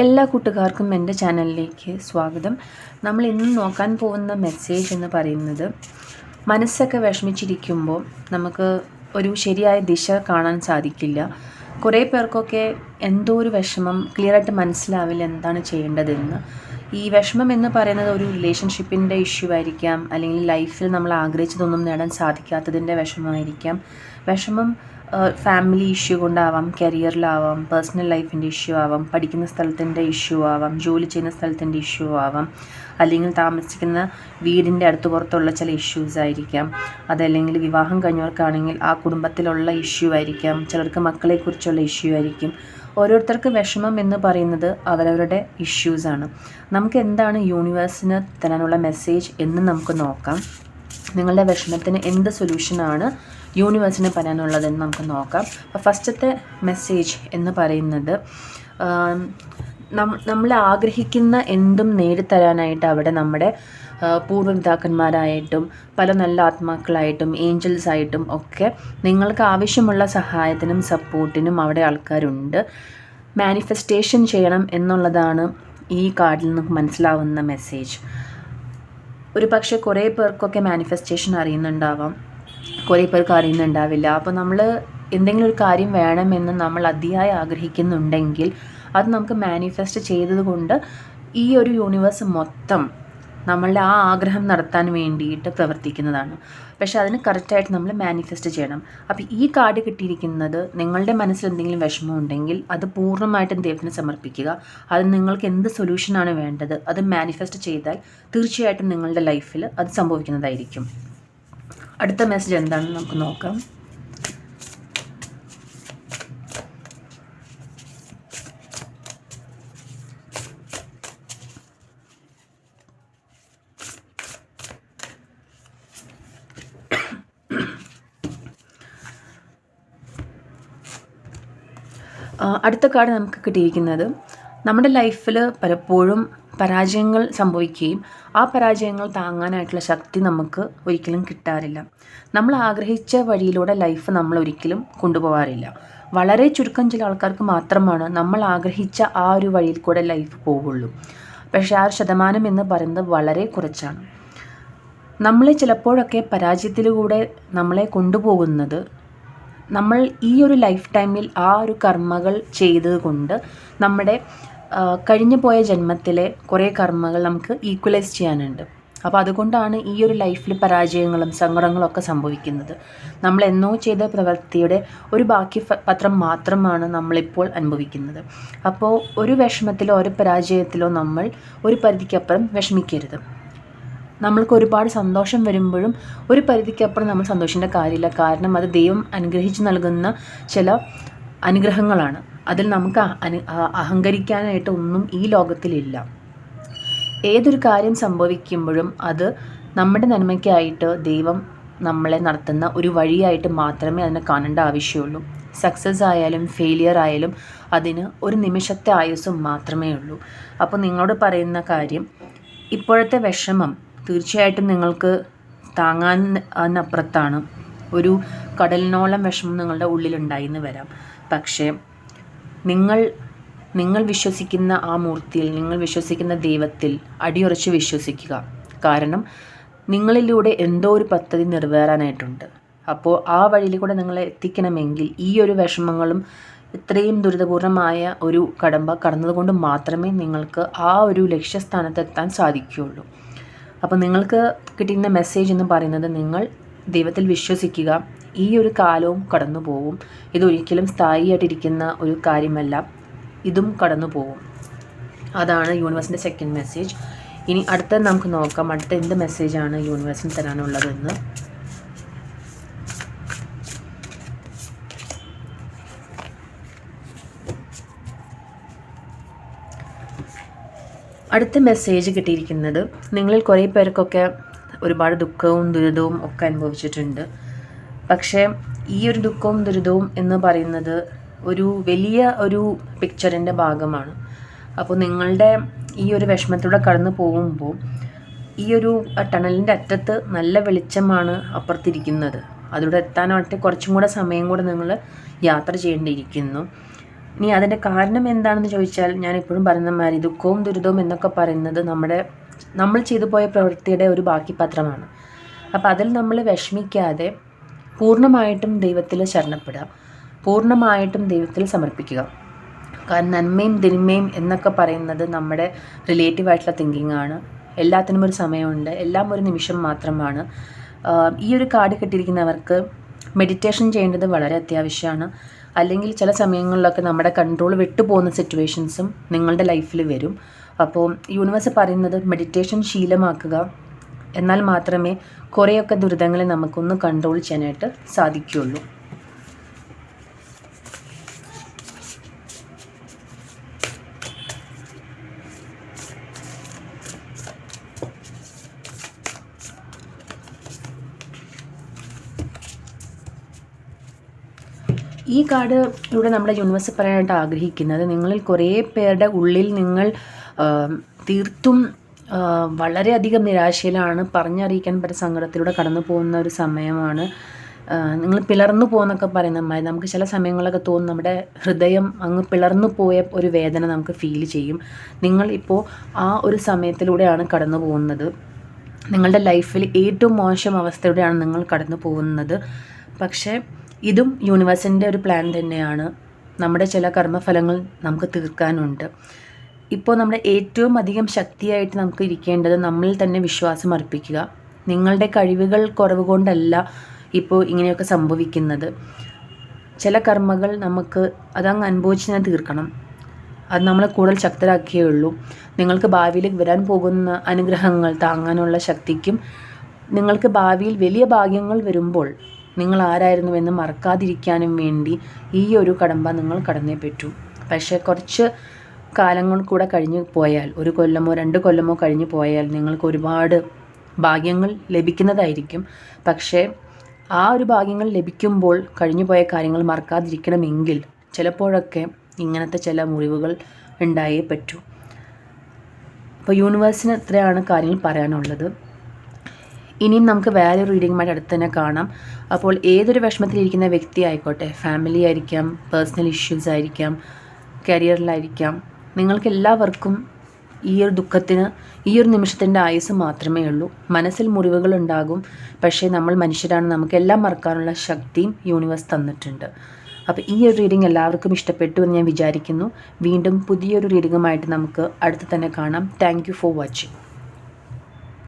എല്ലാ കൂട്ടുകാർക്കും എൻ്റെ ചാനലിലേക്ക് സ്വാഗതം. നമ്മൾ ഇന്ന് നോക്കാൻ പോകുന്ന മെസ്സേജ് എന്ന് പറയുന്നത്, മനസ്സൊക്കെ വിഷമിച്ചിരിക്കുമ്പോൾ നമുക്ക് ഒരു ശരിയായ ദിശ കാണാൻ സാധിക്കില്ല. കുറേ പേർക്കൊക്കെ എന്തോ ഒരു വിഷമം, ക്ലിയറായിട്ട് മനസ്സിലാവില്ല എന്താണ് ചെയ്യേണ്ടതെന്ന്. ഈ വിഷമം എന്ന് പറയുന്നത് ഒരു റിലേഷൻഷിപ്പിൻ്റെ ഇഷ്യൂ ആയിരിക്കാം, അല്ലെങ്കിൽ ലൈഫിൽ നമ്മൾ ആഗ്രഹിച്ചതൊന്നും നേടാൻ സാധിക്കാത്തതിൻ്റെ വിഷമമായിരിക്കാം. വിഷമം ഫാമിലി ഇഷ്യൂ കൊണ്ടാവാം, കരിയറിലാവാം, പേഴ്സണൽ ലൈഫിൻ്റെ ഇഷ്യൂ ആവാം, പഠിക്കുന്ന സ്ഥലത്തിൻ്റെ ഇഷ്യൂ ആവാം, ജോലി ചെയ്യുന്ന സ്ഥലത്തിൻ്റെ ഇഷ്യൂ ആവാം, അല്ലെങ്കിൽ താമസിക്കുന്ന വീടിൻ്റെ അടുത്ത് പുറത്തുള്ള ചില ഇഷ്യൂസ് ആയിരിക്കാം. അതല്ലെങ്കിൽ വിവാഹം കഴിഞ്ഞവർക്കാണെങ്കിൽ ആ കുടുംബത്തിലുള്ള ഇഷ്യൂ ആയിരിക്കാം, ചിലർക്ക് മക്കളെക്കുറിച്ചുള്ള ഇഷ്യൂ ആയിരിക്കും. ഓരോരുത്തർക്ക് വിഷമം എന്ന് പറയുന്നത് അവരവരുടെ ഇഷ്യൂസാണ്. നമുക്ക് എന്താണ് യൂണിവേഴ്സിന് തരാനുള്ള മെസ്സേജ് എന്ന് നമുക്ക് നോക്കാം. നിങ്ങളുടെ വിഷമത്തിന് എന്ത് സൊല്യൂഷനാണ് യൂണിവേഴ്സിന് പറയാനുള്ളതെന്ന് നമുക്ക് നോക്കാം. അപ്പോൾ ഫസ്റ്റത്തെ മെസ്സേജ് എന്ന് പറയുന്നത്, നമ്മൾ ആഗ്രഹിക്കുന്ന എന്തും നേടിത്തരാനായിട്ട് അവിടെ നമ്മുടെ പൂർവ്വപിതാക്കന്മാരായിട്ടും പല നല്ല ആത്മാക്കളായിട്ടും ഏഞ്ചൽസായിട്ടും ഒക്കെ നിങ്ങൾക്ക് ആവശ്യമുള്ള സഹായത്തിനും സപ്പോർട്ടിനും അവിടെ ആൾക്കാരുണ്ട്. മാനിഫെസ്റ്റേഷൻ ചെയ്യണം എന്നുള്ളതാണ് ഈ കാർഡിൽ നമുക്ക് മനസ്സിലാവുന്ന മെസ്സേജ്. ഒരു പക്ഷേ കുറേ പേർക്കൊക്കെ മാനിഫെസ്റ്റേഷൻ അറിയുന്നുണ്ടാവാം, കുറേ പേർക്ക് അറിയുന്നുണ്ടാവില്ല. അപ്പോൾ നമ്മൾ എന്തെങ്കിലും ഒരു കാര്യം വേണമെന്ന് നമ്മൾ അതിയായി ആഗ്രഹിക്കുന്നുണ്ടെങ്കിൽ അത് നമുക്ക് മാനിഫെസ്റ്റ് ചെയ്തതുകൊണ്ട് ഈ ഒരു യൂണിവേഴ്സ് മൊത്തം നമ്മളുടെ ആ ആഗ്രഹം നടത്താൻ വേണ്ടിയിട്ട് പ്രവർത്തിക്കുന്നതാണ്. പക്ഷേ അതിന് കറക്റ്റായിട്ട് നമ്മൾ മാനിഫെസ്റ്റ് ചെയ്യണം. അപ്പോൾ ഈ കാർഡ് കിട്ടിയിരിക്കുന്നത്, നിങ്ങളുടെ മനസ്സിൽ എന്തെങ്കിലും വിഷമം ഉണ്ടെങ്കിൽ അത് പൂർണ്ണമായിട്ടും ദൈവത്തിന് സമർപ്പിക്കുക. അത് നിങ്ങൾക്ക് എന്ത് സൊല്യൂഷനാണ് വേണ്ടത് അത് മാനിഫെസ്റ്റ് ചെയ്താൽ തീർച്ചയായിട്ടും നിങ്ങളുടെ ലൈഫിൽ അത് സംഭവിക്കുന്നതായിരിക്കും. അടുത്ത മെസ്സേജ് എന്താണെന്ന് നമുക്ക് നോക്കാം. അടുത്ത കാർഡ് നമുക്ക് കിട്ടിയിരിക്കുന്നത്, നമ്മുടെ ലൈഫിൽ പലപ്പോഴും പരാജയങ്ങൾ സംഭവിക്കുകയും ആ പരാജയങ്ങൾ താങ്ങാനായിട്ടുള്ള ശക്തി നമുക്ക് ഒരിക്കലും കിട്ടാറില്ല. നമ്മൾ ആഗ്രഹിച്ച വഴിയിലൂടെ ലൈഫ് നമ്മൾ ഒരിക്കലും കൊണ്ടുപോകാറില്ല. വളരെ ചുരുക്കം ചില ആൾക്കാർക്ക് മാത്രമാണ് നമ്മൾ ആഗ്രഹിച്ച ആ ഒരു വഴിയിൽ കൂടെ ലൈഫ് പോവുള്ളൂ. പക്ഷേ ആ ശതമാനം എന്ന് പറയുന്നത് വളരെ കുറച്ചാണ്. നമ്മളെ ചിലപ്പോഴൊക്കെ പരാജയത്തിലൂടെ നമ്മളെ കൊണ്ടുപോകുന്നത്, നമ്മൾ ഈ ഒരു ലൈഫ് ടൈമിൽ ആ ഒരു കർമ്മകൾ ചെയ്തത് കൊണ്ട് നമ്മുടെ കഴിഞ്ഞു പോയ ജന്മത്തിലെ കുറേ കർമ്മകൾ നമുക്ക് ഈക്വലൈസ് ചെയ്യാനുണ്ട്. അപ്പോൾ അതുകൊണ്ടാണ് ഈ ഒരു ലൈഫിൽ പരാജയങ്ങളും സങ്കടങ്ങളൊക്കെ സംഭവിക്കുന്നത്. നമ്മൾ എന്നോ ചെയ്ത പ്രവൃത്തിയുടെ ഒരു ബാക്കി പത്രം മാത്രമാണ് നമ്മളിപ്പോൾ അനുഭവിക്കുന്നത്. അപ്പോൾ ഒരു വിഷമത്തിലോ ഒരു പരാജയത്തിലോ നമ്മൾ ഒരു പരിധിക്കപ്പുറം വിഷമിക്കരുത്. നമ്മൾക്ക് ഒരുപാട് സന്തോഷം വരുമ്പോഴും ഒരു പരിധിക്കപ്പുറം നമ്മൾ സന്തോഷിക്കേണ്ട കാര്യമില്ല. കാരണം അത് ദൈവം അനുഗ്രഹിച്ച് നൽകുന്ന ചില അനുഗ്രഹങ്ങളാണ്. അതിൽ നമുക്ക് അഹങ്കരിക്കാനായിട്ട് ഒന്നും ഈ ലോകത്തിലില്ല. ഏതൊരു കാര്യം സംഭവിക്കുമ്പോഴും അത് നമ്മുടെ നന്മയ്ക്കായിട്ട് ദൈവം നമ്മളെ നടത്തുന്ന ഒരു വഴിയായിട്ട് മാത്രമേ അതിനെ കാണേണ്ട ആവശ്യമുള്ളൂ. സക്സസ് ആയാലും ഫെയിലിയർ ആയാലും അതിന് ഒരു നിമിഷത്തെ ആയുസ്സും മാത്രമേ ഉള്ളൂ. അപ്പോൾ നിങ്ങളോട് പറയുന്ന കാര്യം, ഇപ്പോഴത്തെ വിഷമം തീർച്ചയായിട്ടും നിങ്ങൾക്ക് താങ്ങാനപ്പുറത്താണ്. ഒരു കടലിനോളം വിഷമം നിങ്ങളുടെ ഉള്ളിലുണ്ടായിന്ന് വരാം. പക്ഷേ നിങ്ങൾ വിശ്വസിക്കുന്ന ആ മൂർത്തിയിൽ, നിങ്ങൾ വിശ്വസിക്കുന്ന ദൈവത്തിൽ അടിയുറച്ച് വിശ്വസിക്കുക. കാരണം നിങ്ങളിലൂടെ എന്തോ ഒരു പദ്ധതി നിറവേറാനായിട്ടുണ്ട്. അപ്പോൾ ആ വഴിയിൽ കൂടെ നിങ്ങളെ എത്തിക്കണമെങ്കിൽ ഈ ഒരു വിഷമങ്ങളും ഇത്രയും ദുരിതപൂർണമായ ഒരു കടമ്പ കടന്നതുകൊണ്ട് മാത്രമേ നിങ്ങൾക്ക് ആ ഒരു ലക്ഷ്യസ്ഥാനത്തെത്താൻ സാധിക്കുകയുള്ളൂ. അപ്പോൾ നിങ്ങൾക്ക് കിട്ടുന്ന മെസ്സേജ് എന്ന് പറയുന്നത്, നിങ്ങൾ ദൈവത്തിൽ വിശ്വസിക്കുക. ഈ ഒരു കാലവും കടന്നു പോകും. ഇതൊരിക്കലും സ്ഥായിയായിട്ടിരിക്കുന്ന ഒരു കാര്യമല്ല, ഇതും കടന്നു പോകും. അതാണ് യൂണിവേഴ്സിൻ്റെ സെക്കൻഡ് മെസ്സേജ്. ഇനി അടുത്ത നമുക്ക് നോക്കാം, അടുത്ത എന്ത് മെസ്സേജാണ് യൂണിവേഴ്സിന് തരാനുള്ളതെന്ന്. അടുത്ത മെസ്സേജ് കിട്ടിയിരിക്കുന്നത്, നിങ്ങളിൽ കുറേ പേർക്കൊക്കെ ഒരുപാട് ദുഃഖവും ദുരിതവും ഒക്കെ അനുഭവിച്ചിട്ടുണ്ട്. പക്ഷേ ഈ ഒരു ദുഃഖവും ദുരിതവും എന്ന് പറയുന്നത് ഒരു വലിയ ഒരു പിക്ചറിൻ്റെ ഭാഗമാണ്. അപ്പോൾ നിങ്ങളുടെ ഈ ഒരു വിഷമത്തിലൂടെ കടന്നു പോകുമ്പോൾ ഈ ഒരു ടണലിൻ്റെ അറ്റത്ത് നല്ല വെളിച്ചമാണ് അപ്പുറത്തിരിക്കുന്നത്. അതിലൂടെ എത്താനായിട്ട് കുറച്ചും കൂടെ സമയം കൂടെ നിങ്ങൾ യാത്ര ചെയ്യേണ്ടിയിരിക്കുന്നു. ഇനി അതിൻ്റെ കാരണം എന്താണെന്ന് ചോദിച്ചാൽ ഞാൻ എപ്പോഴും പറയുന്ന മാതിരി ദുഃഖവും ദുരിതവും എന്നൊക്കെ പറയുന്നത് നമ്മൾ ചെയ്തു പോയ പ്രവൃത്തിയുടെ ഒരു ബാക്കി പത്രമാണ്. അപ്പോൾ അതിൽ നമ്മൾ വിഷമിക്കാതെ പൂർണ്ണമായിട്ടും ദൈവത്തിൽ ശരണപ്പെടുക, പൂർണ്ണമായിട്ടും ദൈവത്തിൽ സമർപ്പിക്കുക. കാരണം നന്മയും തിന്മയും എന്നൊക്കെ പറയുന്നത് നമ്മുടെ റിലേറ്റീവായിട്ടുള്ള തിങ്കിങ് ആണ്. എല്ലാത്തിനും ഒരു സമയമുണ്ട്, എല്ലാം ഒരു നിമിഷം മാത്രമാണ്. ഈ ഒരു കാർഡ് കിട്ടിയിരിക്കുന്നവർക്ക് മെഡിറ്റേഷൻ ചെയ്യേണ്ടത് വളരെ അത്യാവശ്യമാണ്. അല്ലെങ്കിൽ ചില സമയങ്ങളിലൊക്കെ നമ്മുടെ കൺട്രോൾ വിട്ടുപോകുന്ന സിറ്റുവേഷൻസും നിങ്ങളുടെ ലൈഫിൽ വരും. അപ്പോൾ യൂണിവേഴ്സ് പറയുന്നത് മെഡിറ്റേഷൻ ശീലമാക്കുക, എന്നാൽ മാത്രമേ കുറേയൊക്കെ ദുരിതങ്ങളെ നമുക്കൊന്ന് കൺട്രോൾ ചെയ്യാനായിട്ട് സാധിക്കുകയുള്ളൂ. ഈ കാർഡിലൂടെ നമ്മുടെ യൂണിവേഴ്സ് പറയാനായിട്ട് ആഗ്രഹിക്കുന്നത്, നിങ്ങളിൽ കുറേ പേരുടെ ഉള്ളിൽ നിങ്ങൾ തീർത്തും വളരെയധികം നിരാശയിലാണ്, പറഞ്ഞറിയിക്കാൻ പറ്റുന്ന സങ്കടത്തിലൂടെ കടന്നു പോകുന്ന ഒരു സമയമാണ്. നിങ്ങൾ പിളർന്നു പോകുന്നൊക്കെ പറയുന്ന മാതിരി നമുക്ക് ചില സമയങ്ങളൊക്കെ തോന്നും നമ്മുടെ ഹൃദയം അങ്ങ് പിളർന്നു പോയ ഒരു വേദന നമുക്ക് ഫീൽ ചെയ്യും. നിങ്ങൾ ഇപ്പോൾ ആ ഒരു സമയത്തിലൂടെയാണ് കടന്നു പോകുന്നത്. നിങ്ങളുടെ ലൈഫിൽ ഏറ്റവും മോശം അവസ്ഥയിലൂടെയാണ് നിങ്ങൾ കടന്നു പോകുന്നത്. പക്ഷേ ഇതും യൂണിവേഴ്സിൻ്റെ ഒരു പ്ലാൻ തന്നെയാണ്. നമ്മുടെ ചില കർമ്മഫലങ്ങൾ നമുക്ക് തീർക്കാനുണ്ട്. ഇപ്പോൾ നമ്മുടെ ഏറ്റവും അധികം ശക്തിയായിട്ട് നമുക്ക് ഇരിക്കേണ്ടത് നമ്മളിൽ തന്നെ വിശ്വാസം അർപ്പിക്കുക. നിങ്ങളുടെ കഴിവുകൾ കുറവ് കൊണ്ടല്ല ഇപ്പോൾ ഇങ്ങനെയൊക്കെ സംഭവിക്കുന്നത്. ചില കർമ്മകൾ നമുക്ക് അതങ്ങ് അനുഭവിച്ച് തന്നെ തീർക്കണം. അത് നമ്മളെ കൂടുതൽ ശക്തരാക്കിയേ ഉള്ളൂ. നിങ്ങൾക്ക് ഭാവിയിൽ വരാൻ പോകുന്ന അനുഗ്രഹങ്ങൾ താങ്ങാനുള്ള ശക്തിക്കും നിങ്ങൾക്ക് ഭാവിയിൽ വലിയ ഭാഗ്യങ്ങൾ വരുമ്പോൾ നിങ്ങൾ ആരായിരുന്നുവെന്ന് മറക്കാതിരിക്കാനും വേണ്ടി ഈ ഒരു കടമ്പ നിങ്ങൾ കടന്നേ പറ്റൂ. പക്ഷേ കുറച്ച് കാലങ്ങൾ കൂടെ കഴിഞ്ഞു പോയാൽ, 1 കൊല്ലമോ 2 കൊല്ലമോ കഴിഞ്ഞു പോയാൽ നിങ്ങൾക്ക് ഒരുപാട് ഭാഗ്യങ്ങൾ ലഭിക്കുന്നതായിരിക്കും. പക്ഷേ ആ ഒരു ഭാഗ്യങ്ങൾ ലഭിക്കുമ്പോൾ കഴിഞ്ഞു പോയ കാര്യങ്ങൾ മറക്കാതിരിക്കണമെങ്കിൽ ചിലപ്പോഴൊക്കെ ഇങ്ങനത്തെ ചില മുറിവുകൾ ഉണ്ടായേ പറ്റൂ. അപ്പോൾ യൂണിവേഴ്സിന് ഇത്രയാണ് കാര്യങ്ങൾ പറയാനുള്ളത്. ഇനിയും നമുക്ക് വേറെ റീഡിങ്ങുമായിട്ട് അടുത്ത് തന്നെ കാണാം. അപ്പോൾ ഏതൊരു വിഷമത്തിലിരിക്കുന്ന വ്യക്തി ആയിക്കോട്ടെ, ഫാമിലി ആയിരിക്കാം, പേഴ്സണൽ ഇഷ്യൂസ് ആയിരിക്കാം, കരിയറിലായിരിക്കാം, നിങ്ങൾക്ക് എല്ലാവർക്കും ഈ ഒരു ദുഃഖത്തിന് ഈ ഒരു നിമിഷത്തിൻ്റെ ആയുസ് മാത്രമേ ഉള്ളൂ. മനസ്സിൽ മുറിവുകൾ ഉണ്ടാകും, പക്ഷേ നമ്മൾ മനുഷ്യരാണ്, നമുക്കെല്ലാം മറക്കാനുള്ള ശക്തിയും യൂണിവേഴ്സ് തന്നിട്ടുണ്ട്. അപ്പോൾ ഈ ഒരു റീഡിംഗ് എല്ലാവർക്കും ഇഷ്ടപ്പെട്ടു എന്ന് ഞാൻ വിചാരിക്കുന്നു. വീണ്ടും പുതിയൊരു റീഡിങ്ങുമായിട്ട് നമുക്ക് അടുത്ത് തന്നെ കാണാം. Thank you for watching.